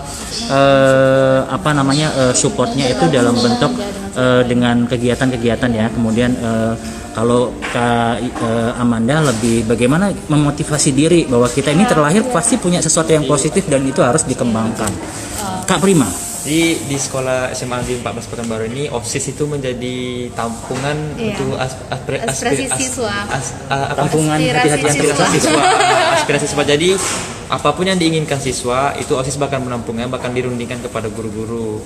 supportnya itu dalam bentuk dengan kegiatan-kegiatan ya. Kemudian kalau Kak Amanda lebih bagaimana memotivasi diri bahwa kita ini terlahir pasti punya sesuatu yang positif dan itu harus dikembangkan. Kak Prima. Di sekolah SMA Negeri 14 Pekanbaru ini OSIS itu menjadi tampungan untuk Aspirasi siswa. Tampungan hati-hati aspirasi siswa. Jadi apapun yang diinginkan siswa itu OSIS bahkan menampungnya, bahkan dirundingkan kepada guru-guru.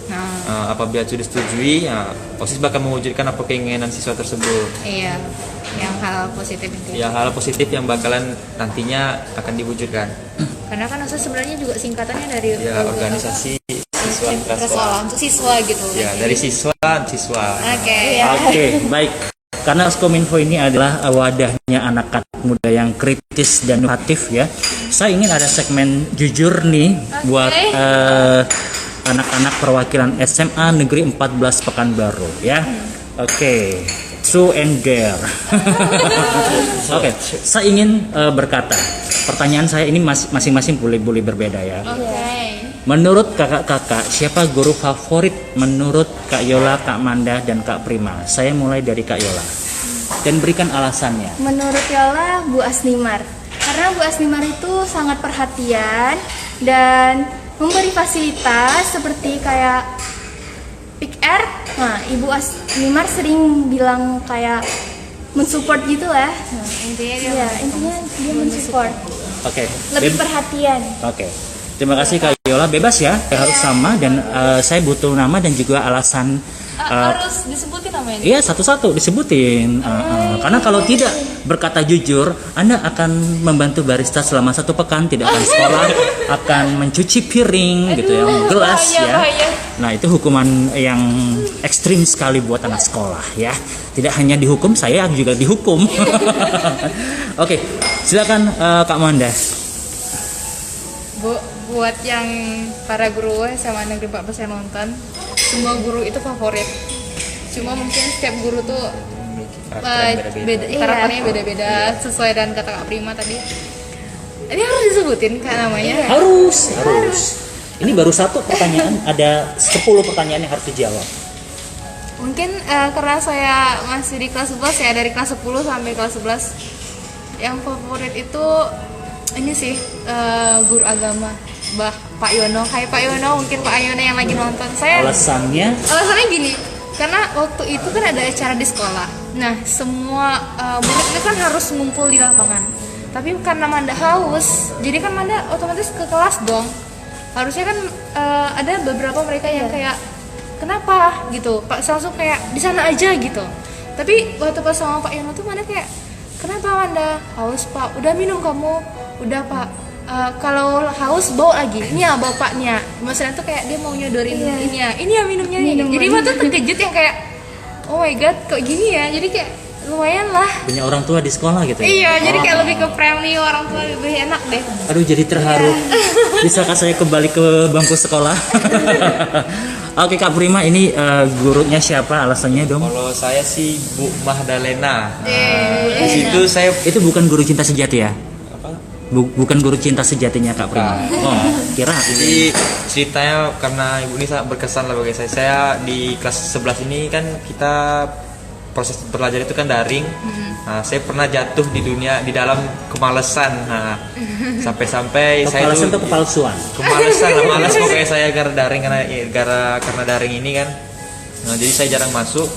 Apabila sudah disetujui, OSIS bahkan mewujudkan apa keinginan siswa tersebut. Iya, yang hal positif itu. Ya, hal positif yang bakalan nantinya akan diwujudkan. Karena kan OSIS sebenarnya juga singkatannya dari organisasi siswa sekolah untuk siswa gitu. Ya, dari siswa. Oke, baik. Karena Kominfo ini adalah wadahnya anak-anak muda yang kritis dan inovatif ya. Saya ingin ada segmen jujur nih buat anak-anak perwakilan SMA Negeri 14 Pekanbaru ya. Oke. True and dare. Oke, saya ingin berkata. Pertanyaan saya ini masing-masing boleh berbeda ya. Menurut kakak-kakak, siapa guru favorit menurut Kak Yola, Kak Manda, dan Kak Prima? Saya mulai dari Kak Yola. Dan berikan alasannya. Menurut Yola, Bu Asnimar. Karena Bu Asnimar itu sangat perhatian dan memberi fasilitas seperti kayak PIKR. Nah, Ibu Asnimar sering bilang kayak mensupport gitu lah. Intinya dia mensupport. Oke. Lebih perhatian. Oke. Terima kasih Kak Yola, bebas ya, harus sama dan saya butuh nama dan juga alasan. Harus disebutin namanya. Iya, satu-satu disebutin. Karena kalau tidak berkata jujur, Anda akan membantu barista selama 1 pekan, tidak akan sekolah, akan mencuci piring gitu ya, gelas ya. Bahaya. Nah, itu hukuman yang ekstrim sekali buat anak sekolah ya. Tidak hanya dihukum, saya juga dihukum. Oke, silakan Kak Manda. Bu, buat yang para guru SMA Negeri 14 yang nonton, semua guru itu favorit. Cuma mungkin setiap guru tuh karakternya beda-beda sesuai dengan kata Kak Prima tadi. Ini harus disebutin Kak namanya. Harus. Ini baru 1 pertanyaan, ada 10 pertanyaan yang harus dijawab. Mungkin karena saya masih di kelas 11 ya, dari kelas 10 sampai kelas 11. Yang favorit itu ini sih guru agama, Pak Yono. Hai Pak Yono, mungkin Pak Yono yang lagi nonton. Alasannya gini, karena waktu itu kan ada acara di sekolah. Nah, semua murid itu kan harus ngumpul di lapangan. Tapi karena Manda haus, jadi kan Manda otomatis ke kelas dong. Harusnya kan ada beberapa mereka yang kayak kenapa gitu, Pak langsung kayak di sana aja gitu. Tapi waktu pas sama Pak Yono tuh Manda kayak kenapa Manda haus Pak? Udah minum kamu? Udah Pak. Kalau haus bawa lagi. Ini ya bapaknya. Maksudnya tuh kayak dia mau nyodorin ini ya minumnya nih. Jadi waktu terkejut yang kayak oh my god kok gini ya. Jadi kayak lumayan lah. Punya orang tua di sekolah gitu ya? Iya, jadi kayak lebih ke friendly, orang tua lebih enak deh. Aduh, jadi terharu. Bisakah saya kembali ke bangku sekolah? Oke Kak Prima, ini gurunya siapa, alasannya dong? Kalau saya sih Bu Mahdalena. Di situ saya Itu bukan guru cinta sejati ya? apa? Bukan guru cinta sejatinya Kak Prima. Oh, kira. Jadi ceritanya karena ibu ini sangat berkesan lah bagi saya. Saya di kelas 11 ini kan kita proses belajar itu kan daring. Nah, saya pernah jatuh di dalam kemalasan. Nah, sampai-sampai saya Kepalasan tuh atau kepalsuan? kemalasan lah, malas pokoknya saya karena daring karena daring ini kan. Nah, jadi saya jarang masuk.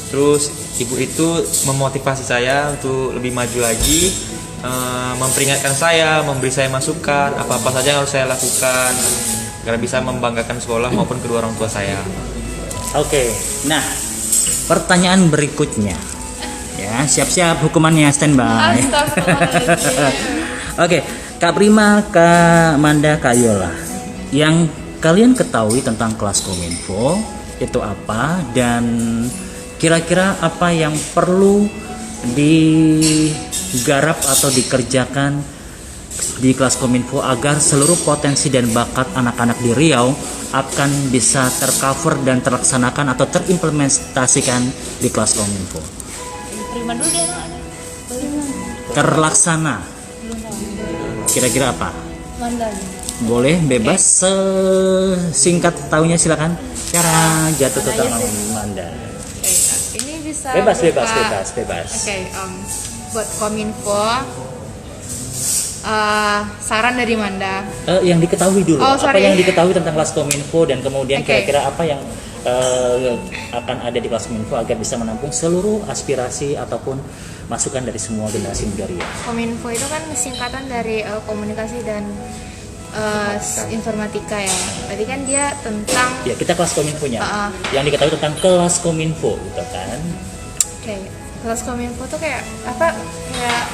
Terus ibu itu memotivasi saya untuk lebih maju lagi, memperingatkan saya, memberi saya masukan apa-apa saja yang harus saya lakukan agar bisa membanggakan sekolah maupun kedua orang tua saya. Oke, nah pertanyaan berikutnya, ya siap-siap hukumannya, standby. Oke, Kak Prima, Kak Manda, Kak Yola, yang kalian ketahui tentang kelas Kominfo itu apa, dan kira-kira apa yang perlu digarap atau dikerjakan di kelas Kominfo agar seluruh potensi dan bakat anak-anak di Riau akan bisa tercover dan terlaksanakan atau terimplementasikan di kelas Kominfo. Terima dulu deh. Terlaksana. Kira-kira apa? Mandal. Boleh bebas singkat tahunya silakan. Cara jatuh ke tangan Manda. Oke, ini bisa Bebas. Oke, buat Kominfo, saran dari Manda. Yang diketahui dulu. Oh, apa sorry. yang diketahui tentang kelas Kominfo, dan kemudian Oke. kira-kira apa yang akan ada di kelas Kominfo agar bisa menampung seluruh aspirasi ataupun masukan dari semua generasi muda Riau. Kominfo itu kan singkatan dari komunikasi dan informatika ya. Tadi kan dia tentang Ya, kita kelas Kominfonya. Ah, ah. Yang diketahui tentang kelas Kominfo gitu kan. kelas Kominfo tuh kayak apa? Kayak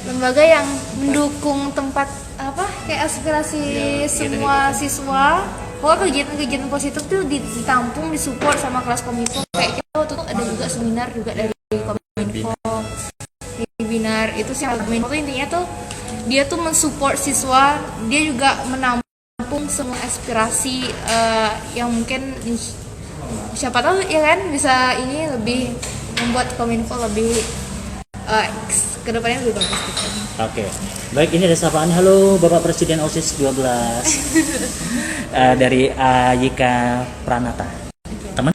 lembaga yang mendukung tempat apa? Kayak aspirasi semua siswa. Pokoknya kegiatan-kegiatan positif tuh ditampung, disupport sama kelas Kominfo. Kayak kita waktu itu ada juga seminar juga dari Kominfo. Webinar itu sih Kominfo tuh intinya tuh dia tuh mensupport siswa, dia juga menampung semua aspirasi yang mungkin siapa tahu ya kan bisa ini lebih membuat Kominfo lebih kedepannya lebih bagus gitu. Oke. Baik, ini ada sapaan. Halo Bapak Presiden OSIS 12. Dari Ayika Pranata. Teman?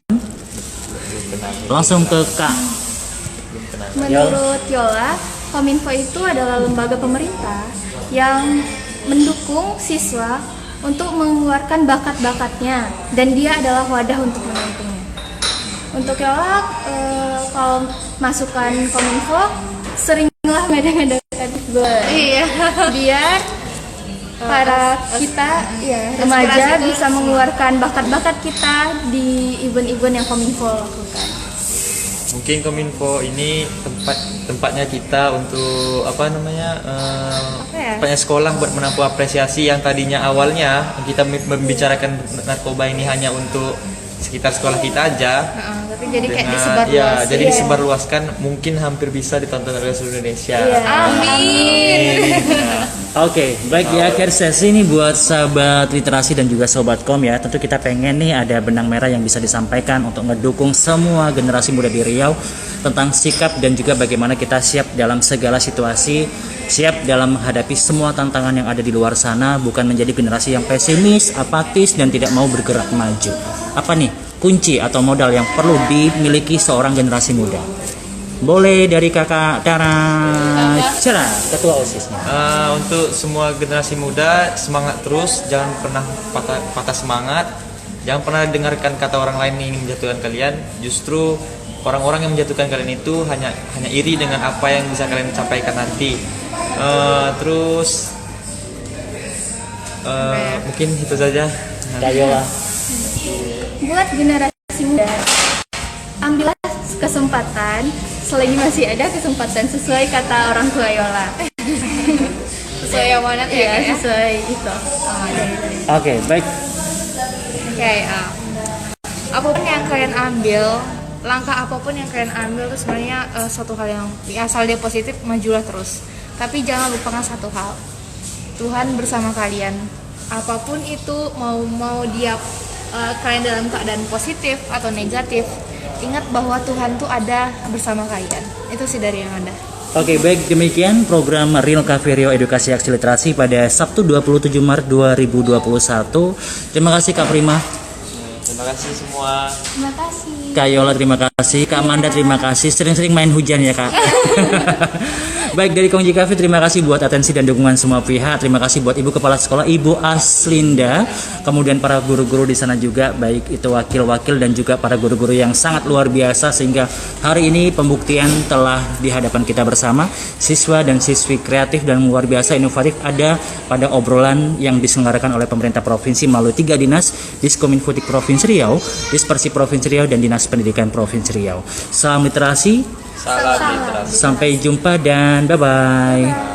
Langsung ke Kak. Menurut Yola, Kominfo itu adalah lembaga pemerintah yang mendukung siswa untuk mengeluarkan bakat-bakatnya, dan dia adalah wadah untuk menampungnya. Untuk Yola, kalau masukan Kominfo, seringlah ngada-ngadakan Iya. biar para kita ya remaja aspirasi itu bisa mengeluarkan bakat-bakat kita di event-event yang Kominfo lakukan. Mungkin Kominfo ini tempatnya kita untuk ya? tempatnya sekolah buat menampung apresiasi yang tadinya awalnya kita membicarakan narkoba ini hanya untuk sekitar sekolah kita aja. Tapi jadi kayak Dengan- disebarluas. ya, jadi Iya. disebarluaskan, mungkin hampir bisa ditonton oleh seluruh Indonesia. Iya. Amin. Oke, baik, di akhir sesi ini buat sahabat literasi dan juga sobat kom ya, tentu kita pengen nih ada benang merah yang bisa disampaikan untuk ngedukung semua generasi muda di Riau tentang sikap dan juga bagaimana kita siap dalam segala situasi, siap dalam menghadapi semua tantangan yang ada di luar sana, bukan menjadi generasi yang pesimis, apatis, dan tidak mau bergerak maju. Apa nih kunci atau modal yang perlu dimiliki seorang generasi muda? Boleh dari kakak Dara Cerah, ketua OSISnya. Untuk semua generasi muda, semangat terus, jangan pernah patah semangat, jangan pernah dengarkan kata orang lain yang ingin menjatuhkan kalian. Justru orang-orang yang menjatuhkan kalian itu hanya iri dengan apa yang bisa kalian sampaikan nanti. Terus mungkin itu saja. Kak Yola. Buat generasi muda, ambillah kesempatan selagi masih ada kesempatan, sesuai kata orang tua Yola. Sesuai yang mana tuh Ya, ya? sesuai itu. Oke, baik. Oke, apapun yang kalian ambil, langkah apapun yang kalian ambil itu sebenarnya suatu hal yang asal dia positif, majulah terus. Tapi jangan lupakan satu hal, Tuhan bersama kalian. Apapun itu, mau dia kalian dalam keadaan positif atau negatif, ingat bahwa Tuhan tuh ada bersama kalian. Itu sih dari yang ada. Oke, baik, demikian program Real Cafe Rio Edukasi Aksi Literasi pada Sabtu 27 Maret 2021. Terima kasih Kak Prima. Terima kasih semua. Terima kasih. Kak Yola terima kasih, Kak Amanda terima kasih. Sering-sering main hujan ya Kak. Baik, dari Kongji Cafe terima kasih buat atensi dan dukungan semua pihak. Terima kasih buat Ibu Kepala Sekolah Ibu Aslinda, kemudian para guru-guru di sana juga, baik itu wakil-wakil dan juga para guru-guru yang sangat luar biasa sehingga hari ini pembuktian telah di hadapan kita bersama. Siswa dan siswi kreatif dan luar biasa inovatif ada pada obrolan yang diselenggarakan oleh pemerintah provinsi melalui 3 dinas, Diskominfotik Provinsi Riau, Dispersip Provinsi Riau dan Dinas Pendidikan Provinsi Riau. Salam literasi. Salam literasi. Sampai jumpa dan bye-bye.